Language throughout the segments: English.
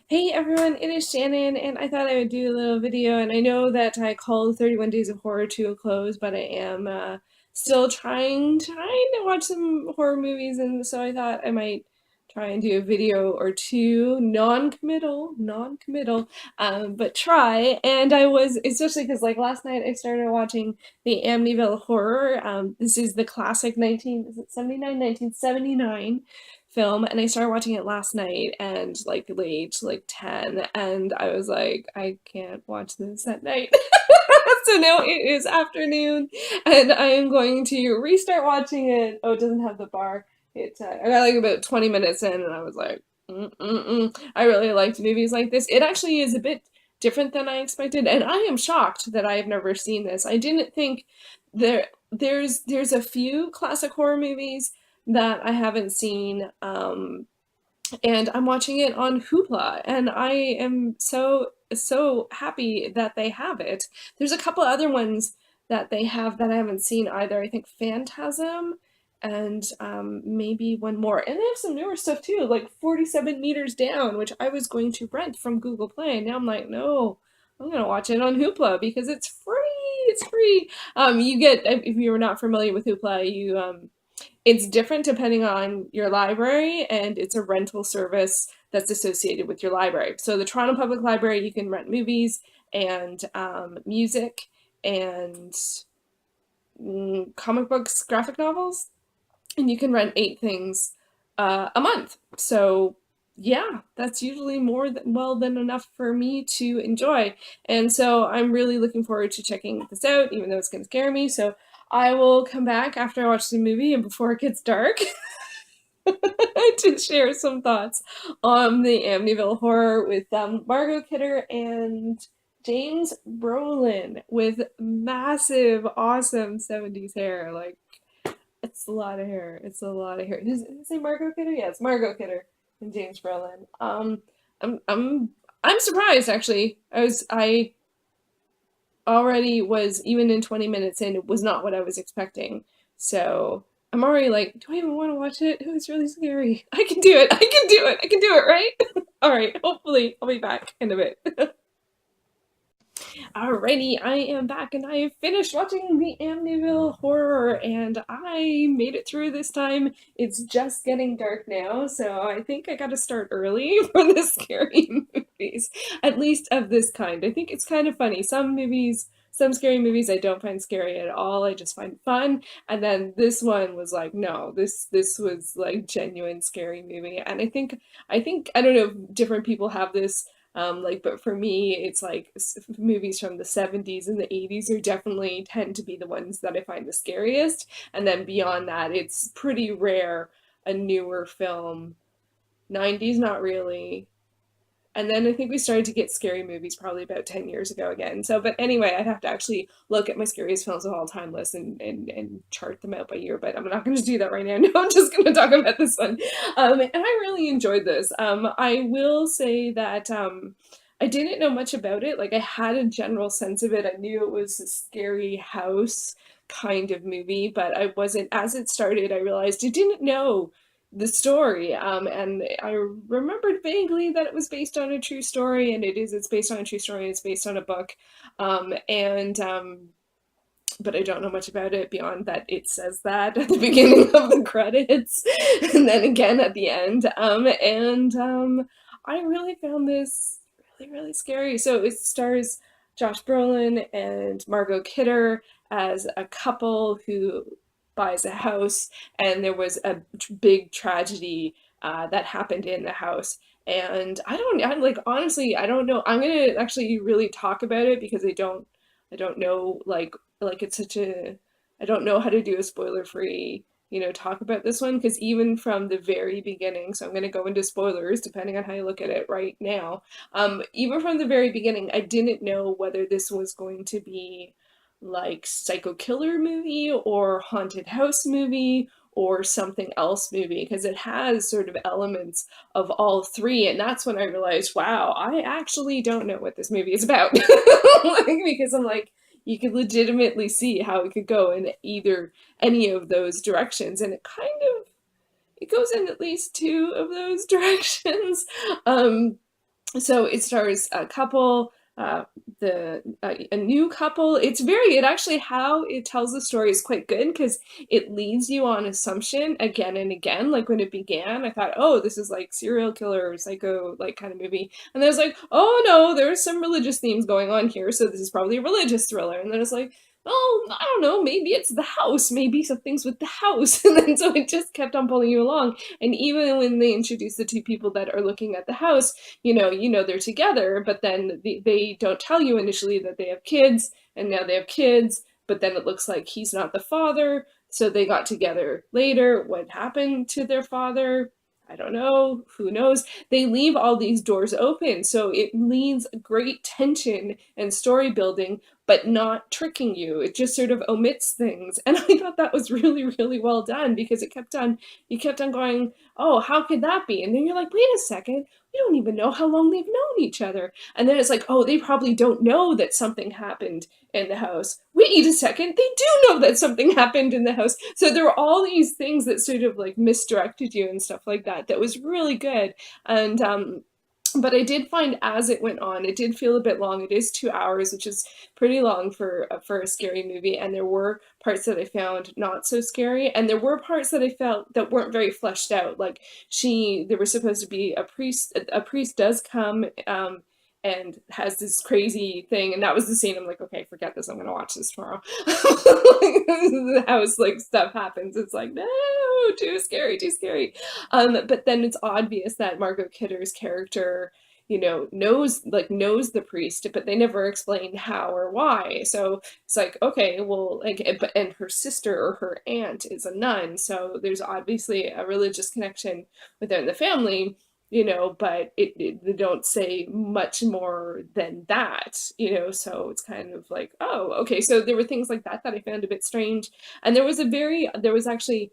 Hey everyone, it is Shannon, and I thought I would do a little video. And I know that I called 31 Days of Horror to a close, but I am still trying to watch some horror movies, and so I thought I might try and do a video or two, non-committal, but try. And I was, especially because like last night I started watching the Amityville Horror. This is the classic 1979 film, and I started watching it last night and like late, like 10, and I was like, I can't watch this at night. So now it is afternoon, and I am going to restart watching it. Oh, it doesn't have the bar. I got like about 20 minutes in, and I was like, I really liked movies like this. It actually is a bit different than I expected, and I am shocked that I have never seen this. I didn't think there's a few classic horror movies that I haven't seen, and I'm watching it on Hoopla, and I am so happy that they have it. There's a couple other ones that they have that I haven't seen either. I think Phantasm and maybe one more. And they have some newer stuff too, like 47 Meters Down, which I was going to rent from Google Play. And now I'm like, no, I'm gonna watch it on Hoopla because it's free. It's free. You get, if you're not familiar with Hoopla, it's different depending on your library, and it's a rental service that's associated with your library. So the Toronto Public Library, you can rent movies and music and comic books, graphic novels, and you can rent 8 things a month. So yeah, that's usually more than enough for me to enjoy. And so I'm really looking forward to checking this out, even though it's going to scare me. So I will come back after I watch the movie and before it gets dark to share some thoughts on the Amityville Horror with Margot Kidder and James Brolin with massive, awesome 70s hair. Like, it's a lot of hair. It's a lot of hair. Is it say Margot Kidder? Yeah, it's Margot Kidder and James Brolin. I'm I'm I'm surprised actually. I already was, even in 20 minutes in, it was not what I was expecting. So I'm already like, do I even want to watch it? It was really scary. I can do it. I can do it. I can do it, right? All right. Hopefully, I'll be back in a bit. Alrighty, I am back and I have finished watching the Amityville Horror, and I made it through this time. It's just getting dark now, so I think I gotta start early for the scary movies, at least of this kind. I think it's kind of funny. Some scary movies I don't find scary at all. I just find fun. And then this one was like, no, this was like genuine scary movie. And I think I don't know if different people have this, but for me, it's like movies from the 70s and the 80s are definitely tend to be the ones that I find the scariest. And then beyond that, it's pretty rare a newer film. 90s, not really. And then I think we started to get scary movies probably about 10 years ago again. So, but anyway, I'd have to actually look at my scariest films of all time list and chart them out by year, but I'm not going to do that right now. No, I'm just going to talk about this one. And I really enjoyed this. I will say that I didn't know much about it. Like, I had a general sense of it. I knew it was a scary house kind of movie, but I wasn't, as it started, I realized I didn't know the story. And I remembered vaguely that it was based on a true story, and it is. It's based on a true story. It's based on a book, and but I don't know much about it beyond that it says that at the beginning of the credits, and then again at the end. I really found this really scary. So it stars Josh Brolin and Margot Kidder as a couple who buys a house, and there was a big tragedy that happened in the house. And I'm like, honestly, I don't know. I'm gonna actually really talk about it because I don't know, like it's such a, I don't know how to do a spoiler free, talk about this one, because even from the very beginning, so I'm going to go into spoilers depending on how you look at it right now. Even from the very beginning, I didn't know whether this was going to be like psycho killer movie or haunted house movie or something else movie, because it has sort of elements of all three. And that's when I realized, wow, I actually don't know what this movie is about. Like, because I'm like, you could legitimately see how it could go in either any of those directions, and it goes in at least two of those directions. So it stars a couple, the a new couple. It actually, how it tells the story is quite good because it leads you on assumption again and again. Like when it began, I thought, oh, this is like serial killer or psycho like kind of movie, and then I was like, oh no, there's some religious themes going on here, so this is probably a religious thriller. And then it's like, oh, I don't know, maybe it's the house, maybe something's with the house, and then so it just kept on pulling you along. And even when they introduce the two people that are looking at the house, they're together, but then they don't tell you initially that they have kids, and now they have kids, but then it looks like he's not the father, so they got together later. What happened to their father? I don't know. Who knows? They leave all these doors open, so it leads great tension and story building, but not tricking you. It just sort of omits things. And I thought that was really, really well done because you kept on going, oh, how could that be? And then you're like, wait a second, we don't even know how long they've known each other. And then it's like, oh, they probably don't know that something happened in the house. Wait a second, they do know that something happened in the house. So there were all these things that sort of like misdirected you and stuff like that. That was really good. And but I did find as it went on, it did feel a bit long. It is 2 hours, which is pretty long for a scary movie. And there were parts that I found not so scary, and there were parts that I felt that weren't very fleshed out. Like there was supposed to be a priest. A priest does come, and has this crazy thing, and that was the scene. I'm like, okay, forget this. I'm gonna watch this tomorrow. The house like stuff happens. It's like, no, too scary, too scary. But then it's obvious that Margot Kidder's character, knows the priest, but they never explain how or why. So it's like, okay, well, like, and her sister or her aunt is a nun, so there's obviously a religious connection within the family, but they don't say much more than that, so it's kind of like, oh, okay. So there were things like that I found a bit strange. And there was actually,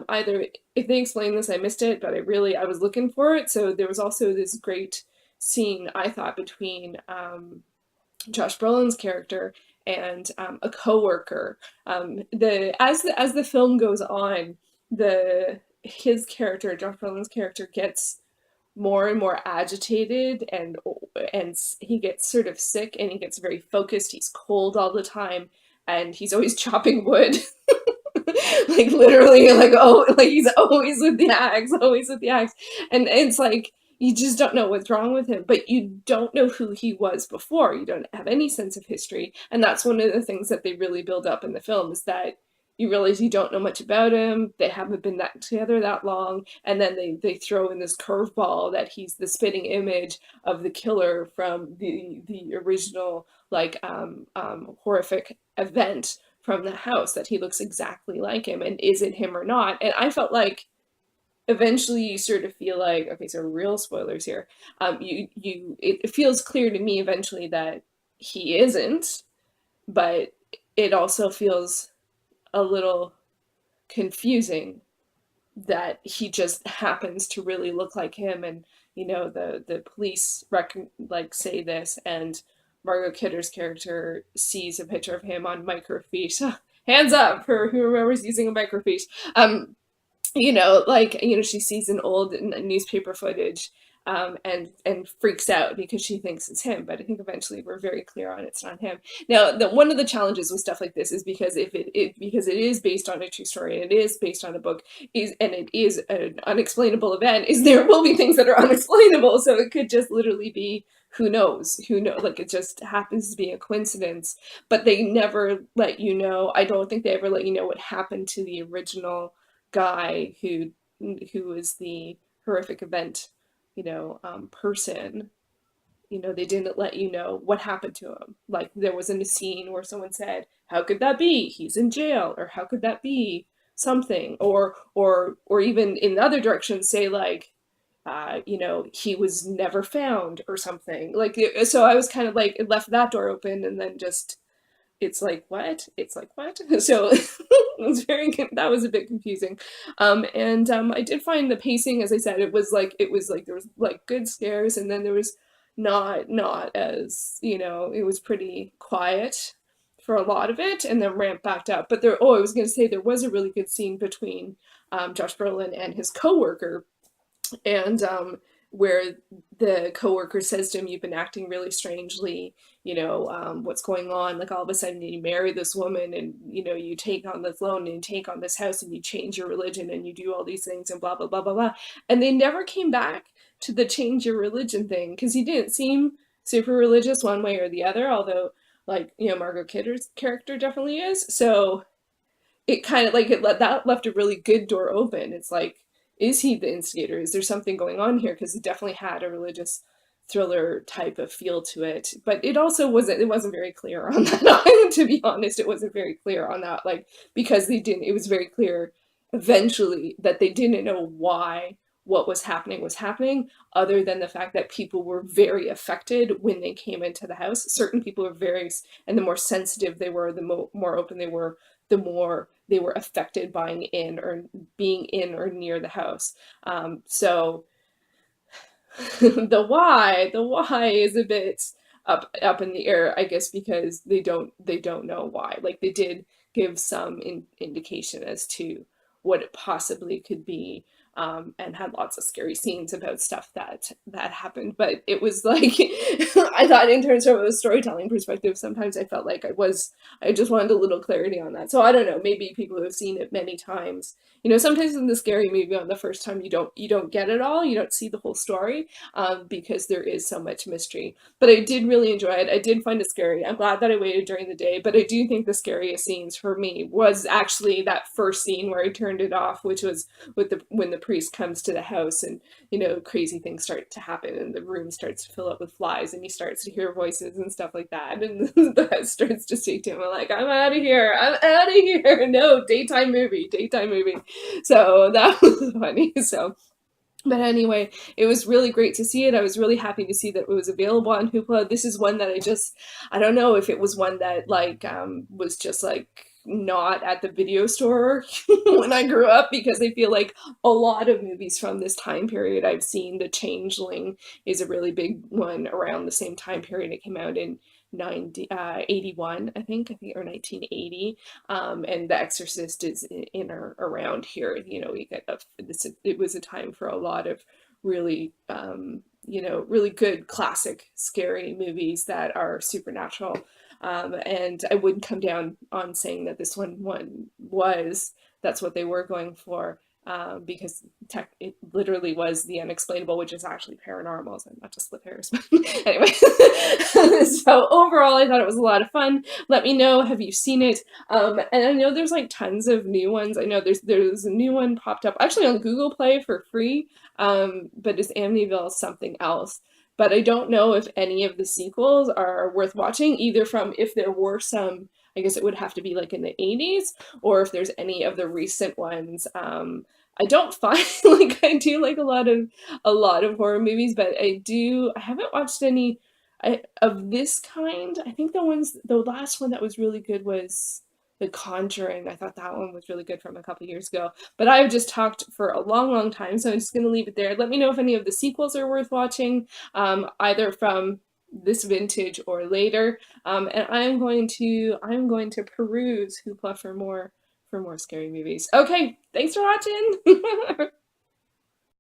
either if they explained this, I missed it, but I was looking for it. So there was also this great scene, I thought, between Josh Brolin's character and a coworker. As the film goes on, his character, Josh Brolin's character, gets more and more agitated, and he gets sort of sick, and he gets very focused. He's cold all the time, and he's always chopping wood. Like literally, like, oh, like he's always with the axe, always with the axe. And it's like you just don't know what's wrong with him, but you don't know who he was before. You don't have any sense of history. And that's one of the things that they really build up in the film, is that you realize you don't know much about him. They haven't been together that long, and then they throw in this curveball that he's the spitting image of the killer from the original, like, horrific event from the house, that he looks exactly like him, and is it him or not? And I felt like eventually you sort of feel like, okay, so real spoilers here. It feels clear to me eventually that he isn't, but it also feels a little confusing that he just happens to really look like him. And the police say this, and Margot Kidder's character sees a picture of him on microfiche. Hands up for who remembers using a microfiche. She sees an old newspaper footage, and freaks out because she thinks it's him. But I think eventually we're very clear on it's not him. Now, one of the challenges with stuff like this is because because it is based on a true story, and it is based on a book, and it is an unexplainable event, is there will be things that are unexplainable. So it could just literally be, who knows, like, it just happens to be a coincidence. But they never let you know. I don't think they ever let you know what happened to the original guy who was the horrific event, person. They didn't let you know what happened to him. Like, there wasn't a scene where someone said, how could that be? He's in jail. Or how could that be something? Or even in the other direction, say, like, he was never found or something. Like, so I was kind of like, it left that door open, and then just, it's like, what? It's like, what? So that was a bit confusing. And I did find the pacing, as I said, it was like there was like good scares, and then there was not as, it was pretty quiet for a lot of it, and then ramped back up. But I was going to say, there was a really good scene between Josh Brolin and his coworker, and where the coworker says to him, "You've been acting really strangely. What's going on? Like all of a sudden you marry this woman, and you take on this loan and you take on this house and you change your religion and you do all these things and blah blah blah blah blah." And they never came back to the change your religion thing because he didn't seem super religious one way or the other, although like Margot Kidder's character definitely is. So it kind of like that left a really good door open. It's like, is he the instigator? Is there something going on here? Because it definitely had a religious thriller type of feel to it, but it wasn't very clear on that. To be honest, it wasn't very clear on that, like, because it was very clear eventually that they didn't know why what was happening, other than the fact that people were very affected when they came into the house. Certain people were very, and the more sensitive they were, the more open they were, the more they were affected by being in or near the house. So the why is a bit up in the air, I guess, because they don't know why. Like, they did give some indication as to what it possibly could be, and had lots of scary scenes about stuff that happened. But it was like, I thought in terms of a storytelling perspective, sometimes I felt like I just wanted a little clarity on that. So I don't know, maybe people who have seen it many times, sometimes in the scary movie, on the first time, you don't get it all, you don't see the whole story, because there is so much mystery. But I did really enjoy it. I did find it scary. I'm glad that I waited during the day, but I do think the scariest scenes for me was actually that first scene where I turned it off, which was when the priest comes to the house, and crazy things start to happen and the room starts to fill up with flies and he starts to hear voices and stuff like that, and the house starts to say to him, like, I'm out of here, I'm out of here. No, daytime movie. So that was funny. So, but anyway, it was really great to see it. I was really happy to see that it was available on Hoopla. This is one that I don't know if it was one that, like, was just like not at the video store when I grew up, because I feel like a lot of movies from this time period I've seen. The Changeling is a really big one around the same time period. It came out in 81, I think, or 1980. And The Exorcist is in or around here. You get it was a time for a lot of really, really good classic scary movies that are supernatural. And I wouldn't come down on saying that this one was, that's what they were going for, because it literally was the unexplainable, which is actually paranormal, so not to split hairs. But anyway, so overall, I thought it was a lot of fun. Let me know, have you seen it? And I know there's like tons of new ones. I know there's a new one popped up actually on Google Play for free, but it's Amityville something else. But I don't know if any of the sequels are worth watching, either from, if there were some, I guess it would have to be like in the 80s, or if there's any of the recent ones. I don't find like, I do like a lot of horror movies, but I haven't watched any of this kind. I think the last one that was really good was The Conjuring. I thought that one was really good from a couple years ago. But I've just talked for a long, long time, so I'm just going to leave it there. Let me know if any of the sequels are worth watching, either from this vintage or later. And I'm going to peruse Hoopla for more scary movies. Okay, thanks for watching.